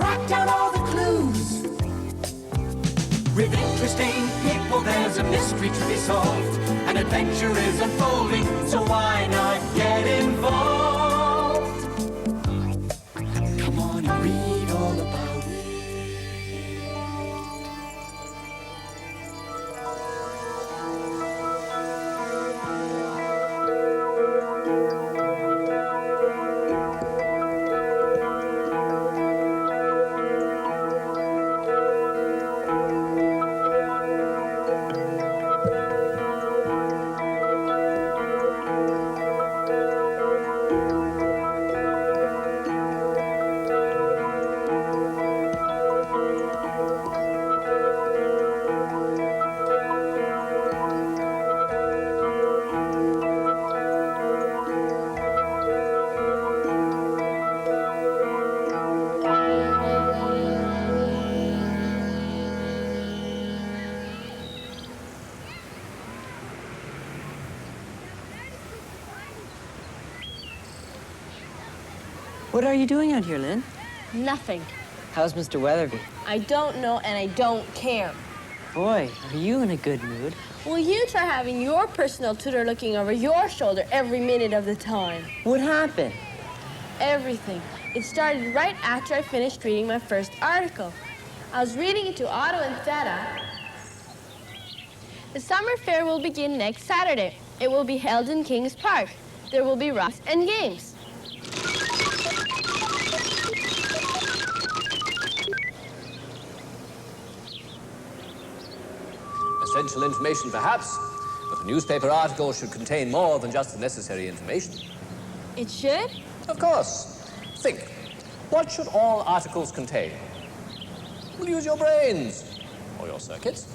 track down all the clues. With interesting people, there's a mystery to be solved. An adventure is unfolding, so why not get involved? Come on and read all about it. What are you doing out here, Lynne? Nothing. How's Mr. Wetherby? I don't know and I don't care. Boy, are you in a good mood? Will you try having your personal tutor looking over your shoulder every minute of the time? What happened? Everything. It started right after I finished reading my first article. I was reading it to Otto and Theta. The summer fair will begin next Saturday. It will be held in Kings Park. There will be rides and games. Essential information, perhaps, but a newspaper article should contain more than just the necessary information. It should? Of course. Think. What should all articles contain? Well, use your brains. Or your circuits.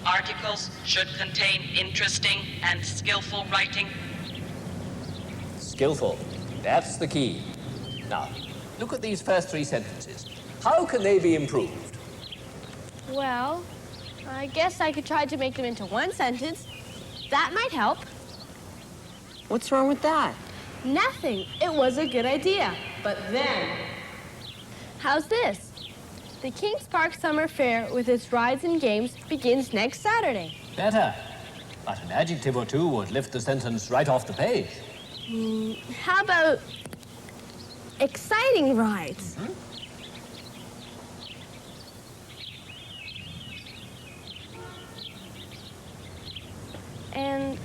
Articles should contain interesting and skillful writing. Skillful. That's the key. Now, look at these first three sentences. How can they be improved? Well, I guess I could try to make them into one sentence. That might help. What's wrong with that? Nothing. It was a good idea. But then... How's this? The Kings Park Summer Fair with its rides and games begins next Saturday. Better. But an adjective or two would lift the sentence right off the page. How about exciting rides? Mm-hmm. And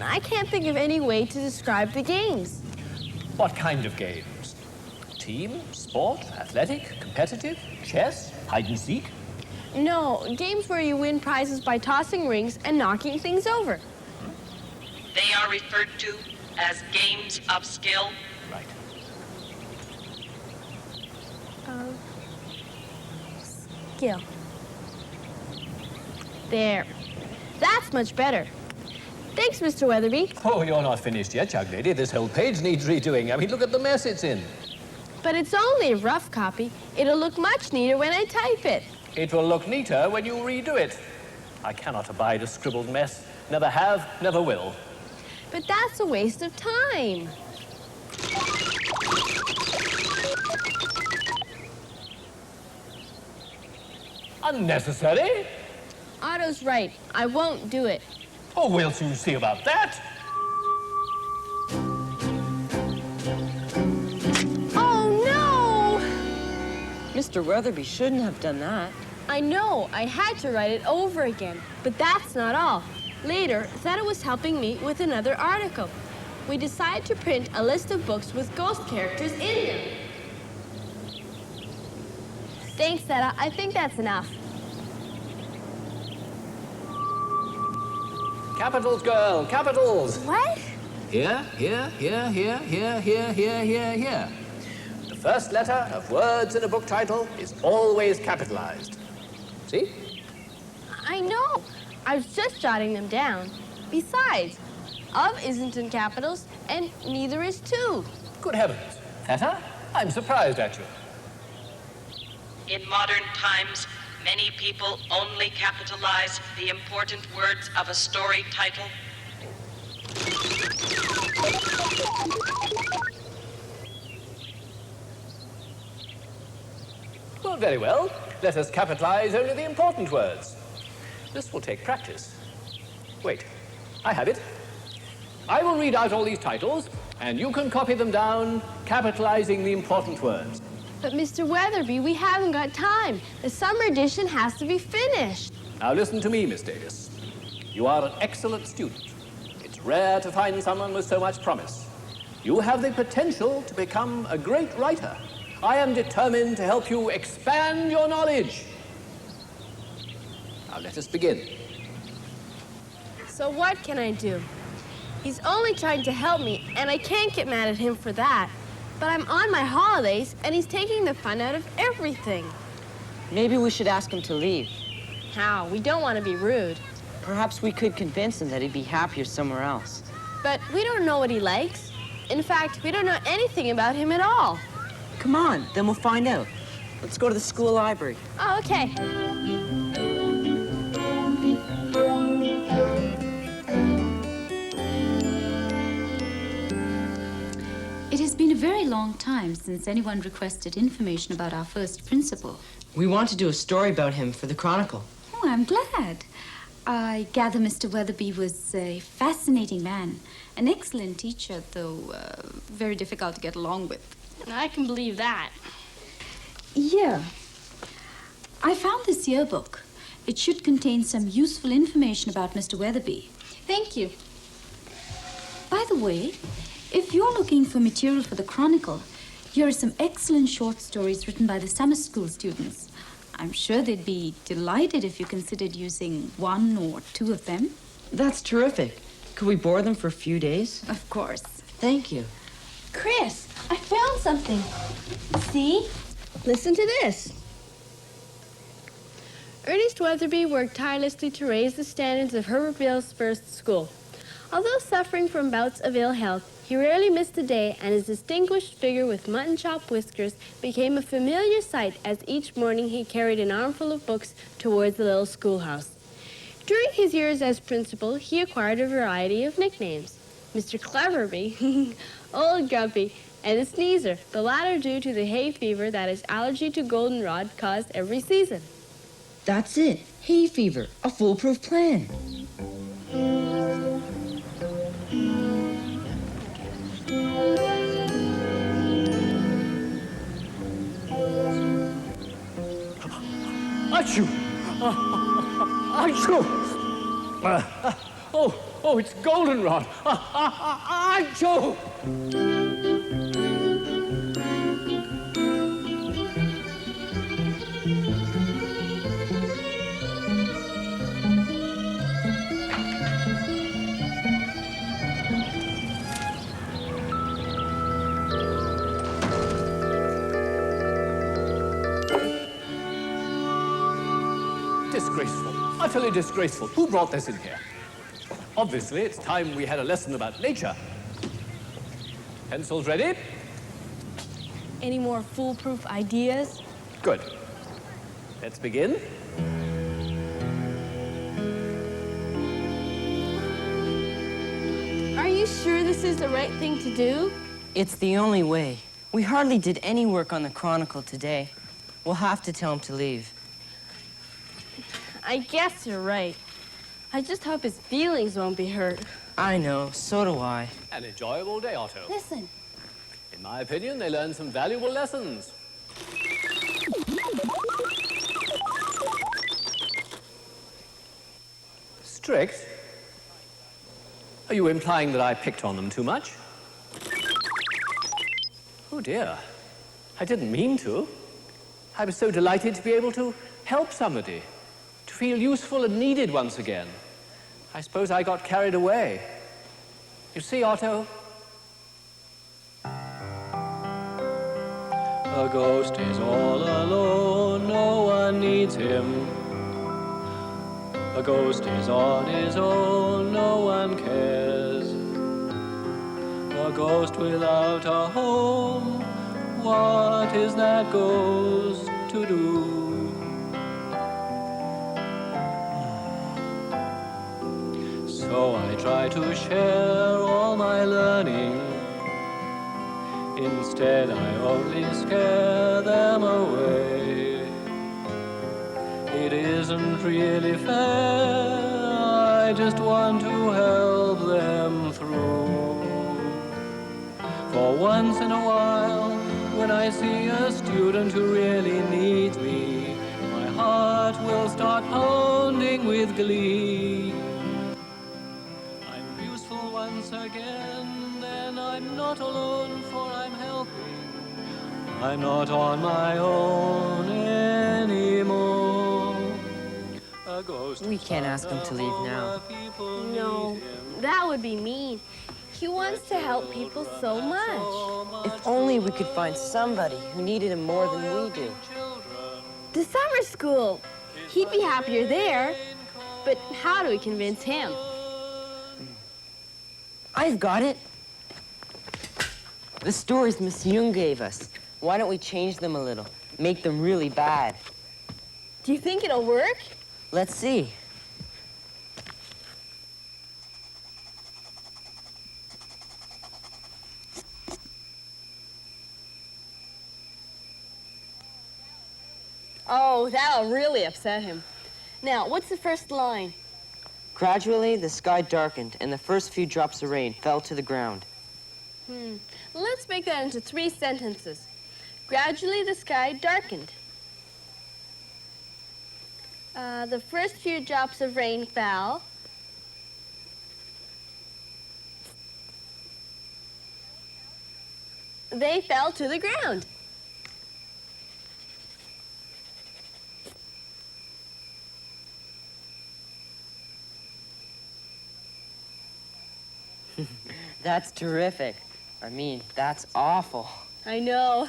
I can't think of any way to describe the games. What kind of games? Team, sport, athletic, competitive, chess, hide and seek? No, games where you win prizes by tossing rings and knocking things over. They are referred to as games of skill. Right. Skill. There. That's much better. Thanks, Mr. Wetherby. Oh, you're not finished yet, young lady. This whole page needs redoing. I mean, look at the mess it's in. But it's only a rough copy. It'll look much neater when I type it. It will look neater when you redo it. I cannot abide a scribbled mess. Never have, never will. But that's a waste of time. Unnecessary? Otto's right. I won't do it. Oh, we'll soon see about that. Oh, no! Mr. Wetherby shouldn't have done that. I know. I had to write it over again. But that's not all. Later, Theta was helping me with another article. We decided to print a list of books with ghost characters in them. Thanks, Theta. I think that's enough. Capitals, girl, capitals. What? Here, here, here, here, here, here, here, here, here. The first letter of words in a book title is always capitalized. See? I know. I was just jotting them down. Besides, of isn't in capitals, and neither is to. Good heavens. Theta, I'm surprised at you. In modern times, many people only capitalize the important words of a story title. Very well. Let us capitalize only the important words. This will take practice. Wait, I have it. I will read out all these titles, and you can copy them down, capitalizing the important words. But Mr. Wetherby, we haven't got time. The summer edition has to be finished. Now listen to me, Miss Davis. You are an excellent student. It's rare to find someone with so much promise. You have the potential to become a great writer. I am determined to help you expand your knowledge. Now let us begin. So what can I do? He's only trying to help me, and I can't get mad at him for that. But I'm on my holidays, and he's taking the fun out of everything. Maybe we should ask him to leave. How? We don't want to be rude. Perhaps we could convince him that he'd be happier somewhere else. But we don't know what he likes. In fact, we don't know anything about him at all. Come on, then we'll find out. Let's go to the school library. Oh, okay. It has been a very long time since anyone requested information about our first principal. We want to do a story about him for the Chronicle. Oh, I'm glad. I gather Mr. Wetherby was a fascinating man. An excellent teacher, though very difficult to get along with. I can believe that. Yeah. I found this yearbook. It should contain some useful information about Mr. Wetherby. Thank you. By the way, if you're looking for material for the Chronicle, here are some excellent short stories written by the summer school students. I'm sure they'd be delighted if you considered using one or two of them. That's terrific. Could we borrow them for a few days? Of course. Thank you. Chris, I found something. See? Listen to this. Ernest Wetherby worked tirelessly to raise the standards of Herbertville's first school. Although suffering from bouts of ill health, he rarely missed a day, and his distinguished figure with mutton chop whiskers became a familiar sight as each morning he carried an armful of books towards the little schoolhouse. During his years as principal, he acquired a variety of nicknames. Mr. Cleverby, Old Grumpy, and a Sneezer, the latter due to the hay fever that his allergy to goldenrod caused every season. That's it. Hay fever. A foolproof plan. Achoo! Achoo! Oh, it's goldenrod! Achoo! Disgraceful. Utterly disgraceful. Who brought this in here? Obviously, it's time we had a lesson about nature. Pencils ready? Any more foolproof ideas? Good. Let's begin. Are you sure this is the right thing to do? It's the only way. We hardly did any work on the Chronicle today. We'll have to tell him to leave. I guess you're right. I just hope his feelings won't be hurt. I know, so do I. An enjoyable day, Otto. Listen. In my opinion, they learned some valuable lessons. Strict? Are you implying that I picked on them too much? Oh dear, I didn't mean to. I was so delighted to be able to help somebody, to feel useful and needed once again. I suppose I got carried away. You see, Otto? A ghost is all alone, no one needs him. A ghost is on his own, no one cares. A ghost without a home, what is that ghost to do? So I try to share all my learning. Instead, I only scare them away. isn't really fair. I just want to help them through. For once in a while, when I see a student who really needs me, my heart will start pounding with glee. I'm useful once again, then I'm not alone, for I'm helping. I'm not on my own anymore. A ghost We can't ask him to leave now. No, that would be mean. He wants to help people so much. If only we could find somebody who needed him more than we do. The summer school. He'd be happier there. But how do we convince him? I've got it. The stories Miss Young gave us. Why don't we change them a little? Make them really bad. Do you think it'll work? Let's see. Oh, that'll really upset him. Now, what's the first line? Gradually, the sky darkened, and the first few drops of rain fell to the ground. Let's make that into 3 sentences. Gradually, the sky darkened. The first few drops of rain fell. They fell to the ground. That's terrific. I mean, that's awful. I know.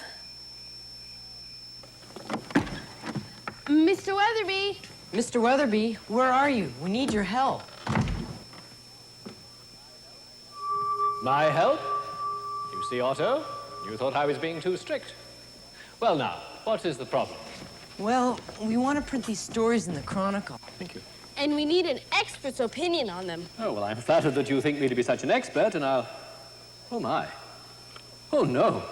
Mr. Wetherby! Mr. Wetherby, where are you? We need your help. My help? You see, Otto, you thought I was being too strict. Well, now, what is the problem? Well, we want to print these stories in the Chronicle. Thank you. And we need an expert's opinion on them. Oh, well, I'm flattered that you think me to be such an expert, and I'll... Oh, my. Oh, no.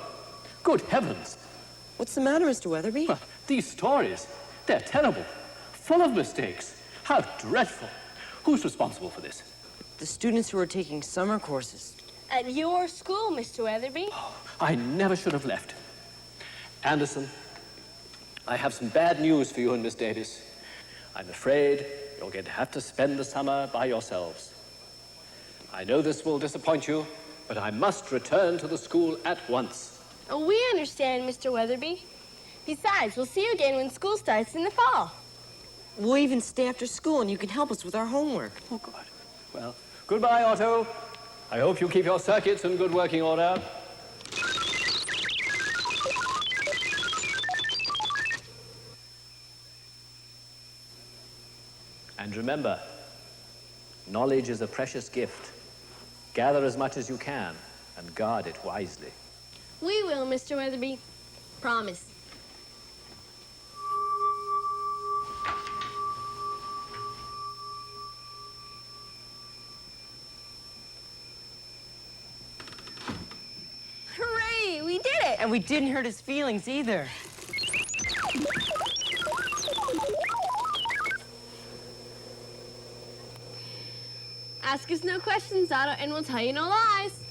Good heavens. What's the matter, Mr. Wetherby? Well, these stories, they're terrible. Full of mistakes. How dreadful. Who's responsible for this? The students who are taking summer courses. At your school, Mr. Wetherby. I never should have left. Anderson, I have some bad news for you and Miss Davis. I'm afraid you're going to have to spend the summer by yourselves. I know this will disappoint you, but I must return to the school at once. Oh, we understand, Mr. Wetherby. Besides, we'll see you again when school starts in the fall. We'll even stay after school and you can help us with our homework. Oh, God. Well, goodbye, Otto. I hope you keep your circuits in good working order. And remember, knowledge is a precious gift. Gather as much as you can and guard it wisely. We will, Mr. Wetherby. Promise. Hooray! We did it! And we didn't hurt his feelings either. Ask us no questions, Otto, and we'll tell you no lies.